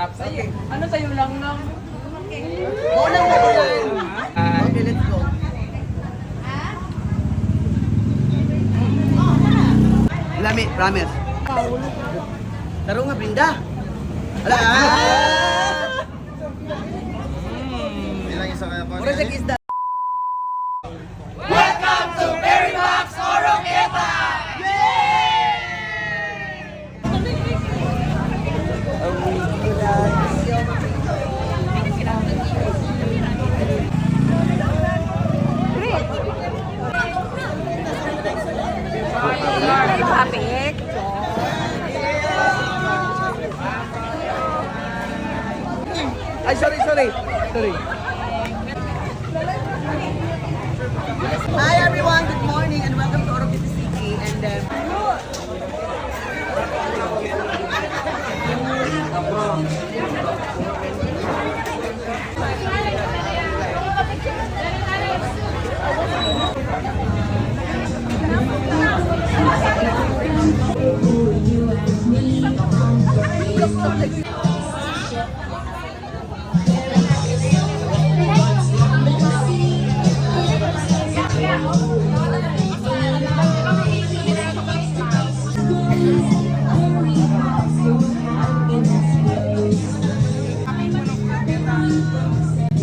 Okay. Ano sa'yo lang lang? Unang magulan. Okay, let's go. Lami, promise. Taro nga, Brinda. Ala! Bilang isa kaya pa. Mura sa isda. Welcome to Berry Box Oroqueta! Topic. Ay, sorry. Hi everyone, good morning and welcome to Oroqueta City. And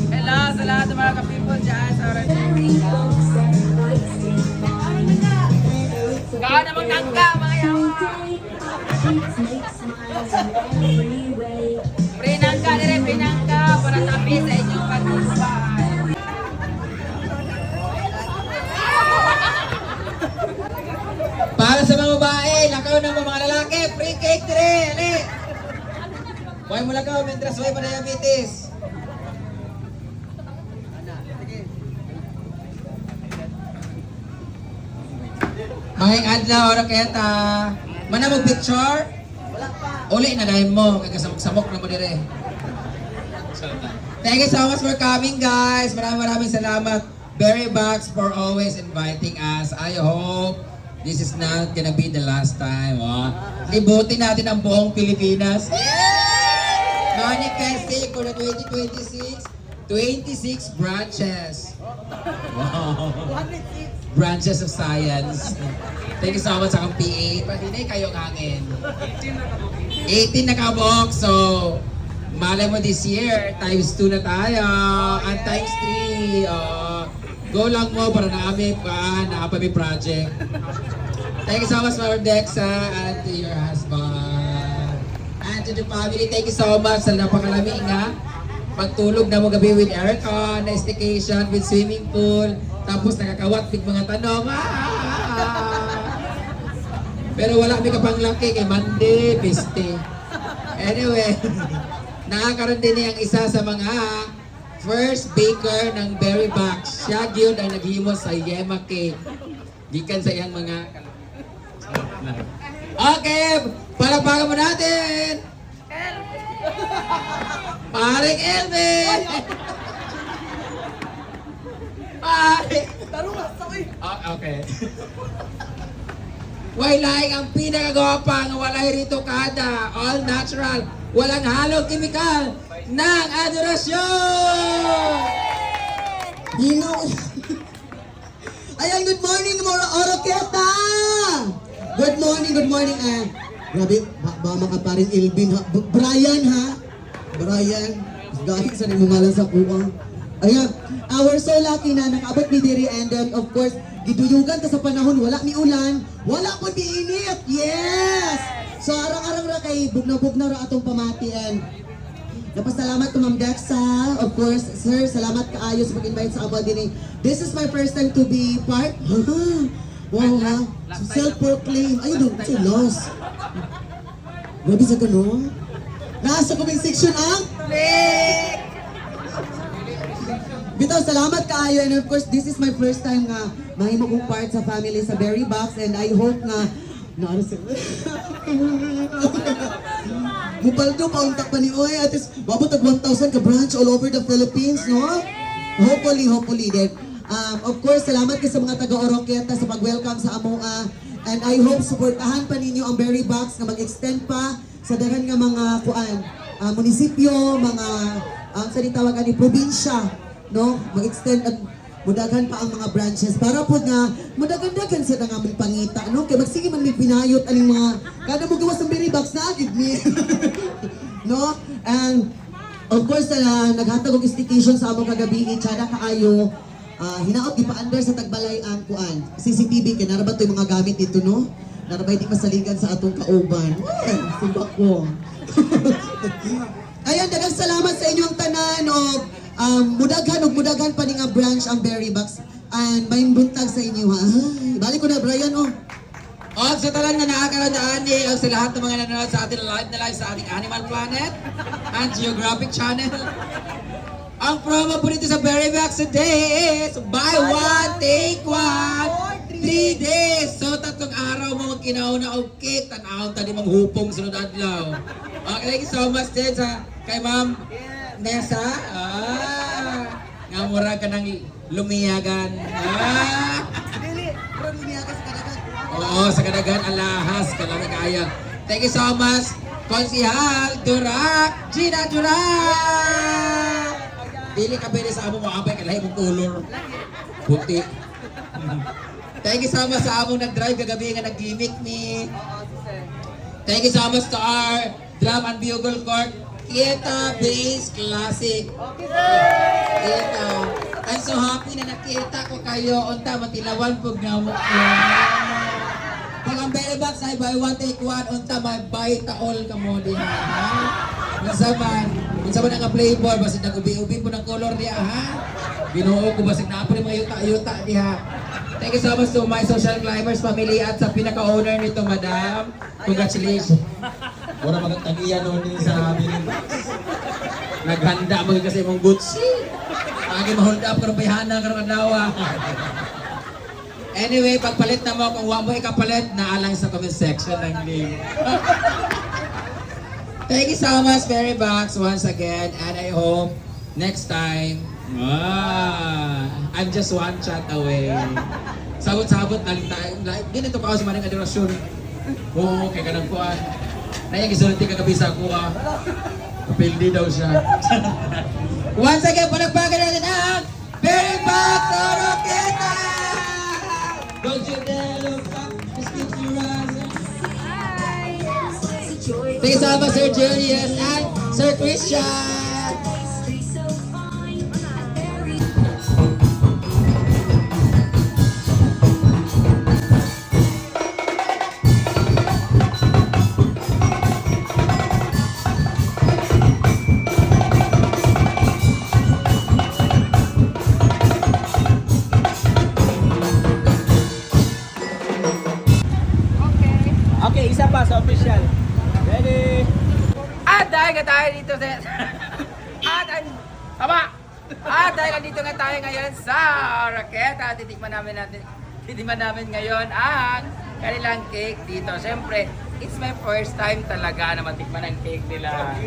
Hello sa lahat ng mga ka-people dyan sa Gawin na magtangka, mga yawa! Pinangka, pinangka, para tabi sa inyong pagkukubahan. Para sa mga babae, lakaw ng mga lalaki, free cake dire, ali. Huwag mo lakaw, mentras huwag pa diabetes. Mga adlaw, Oroqueta. Mana mo picture? Uli na dahil mo, kagasamok-samok na mo dire. Thank you so much for coming, guys. Maraming salamat. Berry Box for always inviting us. I hope this is not gonna be the last time. Oh. Libutin natin ang buong Pilipinas. Manifesting for the 2026, 26 branches. Wow. Branches of science. Thank you so much sa akong PA. Patinay kayong hangin. 18 na kabok. So, malay mo this year, times 2 na tayo. And times 3. Go lang mo para naami pa, nakapami project. Thank you so much, Ma'am Dexa, and to your husband. And to the family, thank you so much sa napakalamig nga. Pagtulog na mo gabi with aircon, na staycation with swimming pool, tapos nakakawat big mga tanong. Pero wala may kapanglaki kay Monday, Piste. Anyway, nakakaroon din niya ang isa sa mga first baker ng Berry Box. Siya yun ang naghimo sa Yema Cake. Gikan sa iyang mga okay, palagpagan mo natin! Paring Elvin! Paring! Okay. Wailaing ang pinakagwapa nga walay rito kada, all natural, walang halong kimikal ng adorasyon! ayan, good morning mga Oroqueta! Good morning. Grabe, ba makaparin Elvin ha? Brian ha? Brian, gahit sa nagmamalan sa kuwang. Ayan, we're so lucky na nakaabot ni Diri, and then of course, giduyugan ka sa panahon, wala ni ulan, wala po ni init, yes! So arang-arang ra kay bugna-bugna ra atong pamati, and napasalamat ko Ma'am Dexa, of course, sir, salamat kaayo sa pag-invite sa abad din. This is my first time to be part. Wow ha, self-proclaim, ayun doon, so lost. Grabe sa gano'n. Nasa comment section ang bitaw, salamat kaayo, and of course, this is my first time nga mahimo kong part sa family sa Berry Box, and I hope na naano sila. Mupaldo pa untak pa ni Oy, at least mabot ang 1,000 ka branch all over the Philippines, no? Hopefully then. Of course, salamat kayo sa mga taga-Oroqueta sa pag-welcome sa Amoa. And I hope supportahan pa ninyo ang Berry Box na mag-extend pa sa daran nga mga kuan. munisipyo, mga sa tawag ni probinsya, no? Mag-extend at mudagan pa ang mga branches para po nga mudagan-dagan sa among pangita, no? Kaya magsige man may pinayot aning mga kada mo gawas ng berry box na agad ni. No? And of course, naghatag og staycation sa among kagabi, tsada kaayo. Hinaot gipa-under sa tagbalay ang kuan. CCTV kay narabat to yung mga gamit dito, no? Narabay di masaligan sa atong kauban. Subak ko. Ayan, daghang salamat sa inyong tanan og mudaghan pa ni nga branch ang Berry Box. And may buntag sa inyo ha. Ay, balik ko na Brian oh. O, sa talang na nakakaradaan ni sa lahat ng mga nanonood sa ating live sa ating Animal Planet and Geographic Channel. Ang promo po dito sa Berry Box today is buy one, take one, 3 days. So, 3 araw mo magkinauna o cake, tanahon tani manghupong sunod adlaw. Okay, thank you so much din sa kay Ma'am Nessa. Nga mura ka ng lumiyagan. Oo, sa kadagan, alahas, kalamigaya. Thank you so much, Konsihal Durak, Gina Durak! Dili ka pwede sa among maabay, kalahi mong color. Puti. Thank you so much sa among nag-drive kagabi nga nag-gimmick ni. Thank you so much to our drum and bugle court, Kieta Bass Classic. Kieta. I'm so happy na nakita ko kayo. Unta, matilawan po nga mo. Pag ang Berry Box ay buy one, take one. Unta, may buy all ka mo din. Nasaman. Nasaman ang flavor. Basit nag-ubi-ubi po ng color niya. Ha? Binuo ko. Basit na po rin mga yuta-yuta niya. Thank you so much to my social climbers family at sa pinaka-owner nito, madam. Congratulations. Mura magtagiyan noon din sa Berry Box. Naghanda mo kasi mong Gucci. Agi ma-hold up ka ng bayhana ka ng adawa. Anyway, pagpalit na mo, kung huwag mo ikapalit, naalang sa comment section ng link. Thank you so much, Berry Box, once again. And I hope next time, I'm just one chat away. Sabot-sabot lang tayo. Ganito pa ako sa maring adorasyon. Oo, kaya ka nagpuan. Nayang isulti kagabi sa kuha. Kapildi daw siya. Once again, panagpagan natin ang Berry Box Oroqueta! Don't you dare look up, just keep your eyes on. Thank you so much, Sir Julius and Sir Christian! Okay, isa pa sa official. Ready? At dahil nga tayo dito sa... Tama! At dahil dito nga tayo ngayon sa Oroqueta, titikman namin ngayon ang kanilang cake dito. Siyempre, it's my first time talaga na matikman ang cake nila.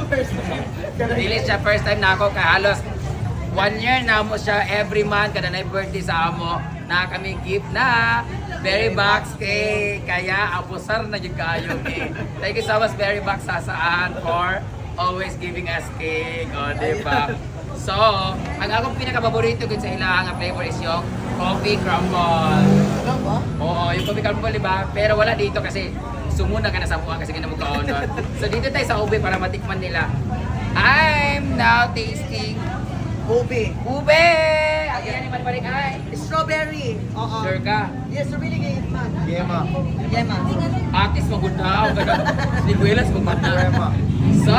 First time. Dili siya first time na ako, kaya halos 1 year na mo siya every month kada na birthday sa amo na kami gift na Berry Box cake. Kaya abusar na yung kayo cake. Thank you so much Berry Box Sasaan for always giving us cake. O, diba? So, ang akong pinaka-paborito sa ilang flavor is yung coffee crumble. Oo, yung coffee crumble, diba? Pero wala dito kasi sumuna ka na sa buwan kasi ginamog ka honor. So, dito tayo sa ube para matikman nila. I'm now tasting Ube. ube! Ayan yung manibalik ay. Strawberry. Sure ka? Yes, really good man. Yema. Yema. Atis magundaw. Liguelas magundaw. Yema. So,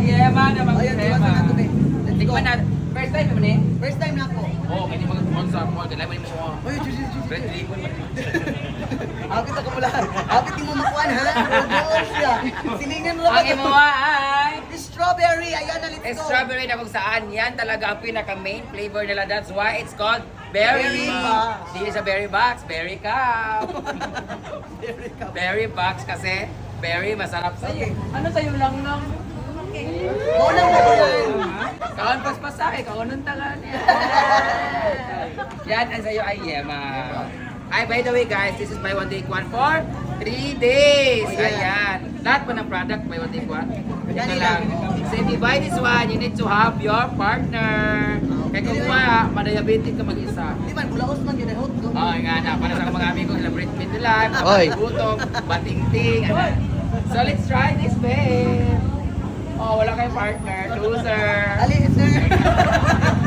yema naman. Ayun, Yema. tiwasan natin eh. Tikman na. First time naman eh. First time na ako. Oo, hindi mag-on sa mo. Dala mo yung mga. Uy, juicy. Red ribbon man. Apit ako mula. Apit di mo makuhan ha. Doon siya. Silingan mo Ang imo ay Strawberry. Ayan na let's go. strawberry na kung saan. Yan talaga ang pinaka-main flavor nila. That's why it's called Berry Berry Box. Box. Hindi sa Berry Box, Berry Cup. Berry cup. Berry Box kasi berry masarap sa'yo. Ano sa'yo lang nang? Unang magulan. Kaon paspas sa akin, kaunong taga niya. Yan, ang sa'yo ay yema. Ay, by the way guys, this is buy one take one for 3 days. Oh, yeah. Ayan. Lahat po ng product, buy one take one. Yun na lang. So if you buy this one, you need to have your partner. Kaya kung wala, madiabetic ka mag-isa. Di man, bulaos man yun. Hot dog. Oo, nga na. Para sa mga amigos, celebrate me the life. Oy. Gutom, bating-ting. Ano. So let's try this, babe. Oh, wala kayong partner. Loser. Ali, sir.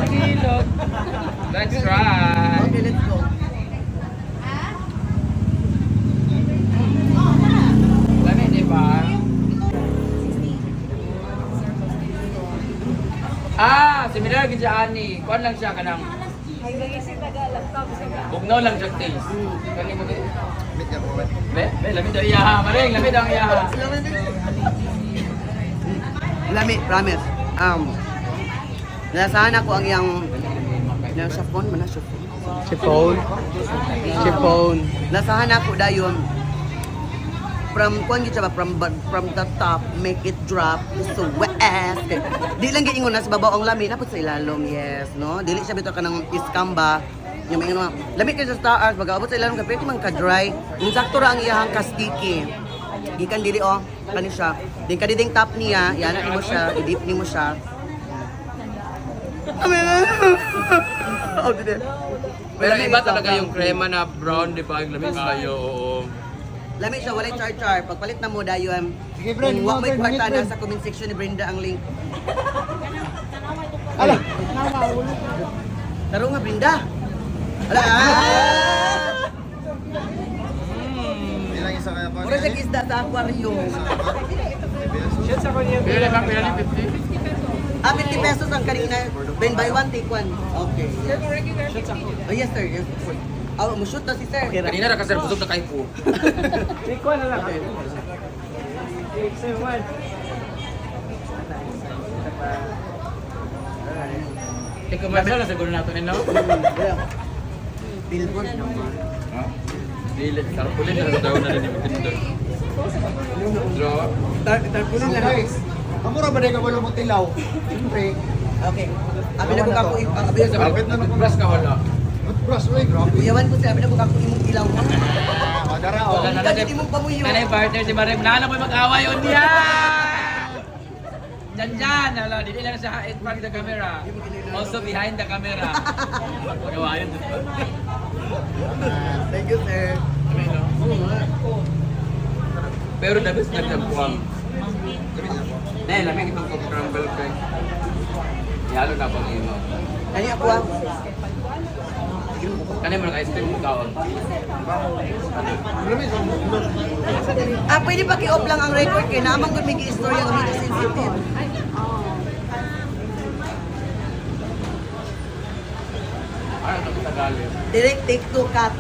Nagilog. Let's try. Okay, let's go. Lami, di ba? Similar gid siya ani. Kuan lang siya kanang bugnaw lang siya taste. Kani mo gid. Meet ka po. Be, lami daw iya. Maring, lami daw iya. Lami, promise. Nasahan ako ang yung chiffon man na chiffon. Chiffon. Nasahan ako dayon. From kuan gyud siya ba from the top make it drop so west. Di lang gyud ingon na sa babaw ang lami napot sa ilalom, yes, no? Dili siya bitaw kanang iskamba. Yung mga lami kay sa stars pag-abot sa ilalom kapit man ka dry. Insakto ra ang iyahang kastiki. Gikan dili oh, kani siya. Din kadiding top niya, yan na nimo siya, i-dip nimo siya. Oh, dili. Pero iba talaga yung crema na brown, di ba? Lami kayo, oo. Lami siya, walay char-char. Pagpalit na mo dayon. Sige, Brent, Kung wa may Brent, kwarta Brent. na sa comment section ni Brenda ang link. Ala. Taro nga, Brenda. Ala! Ilang isa kaya Mura siya isda sa aquarium. Pila lang, pila lang, 50. 50 pesos ang kanina. Ben, buy one, take one. Okay. Oh, yes, sir. Yes, sir. Oh, mo-shoot na si sir. Kanina ra kasi busog na kayo po. Commercial na siguro nato nino. Billboard naman. Dili, tarpulin na daw na rin yung tinidor. Draw. Tarpulin lang. Guys, amura ba na ka wala mo tilaw? Siyempre. Okay. Abi na ko kako abi Sa kapit na plus ka wala. But bros, uy, grabe. Uyawan ko siya, abi na ko kako imong ilaw. Madara, Wala oh. na Kasi di mo pamuyo. Nanay partner si Marim. Nala mo mag-away yun niya! Diyan, hala, dili lang siya in front of the camera. Also behind the camera. Magawayan doon ba? Thank you, sir. Pero the best nagtagpuan. Nay, lamig itong crumble cake. Yalo na pang imo. Ani ako ah. Kanay mo nag-ice cream kaon. Pwede pa ki-off lang ang record kay naman gud may gi-istorya ang medyo sensitive. Ano ito sa Tagalog? Direct take two cut.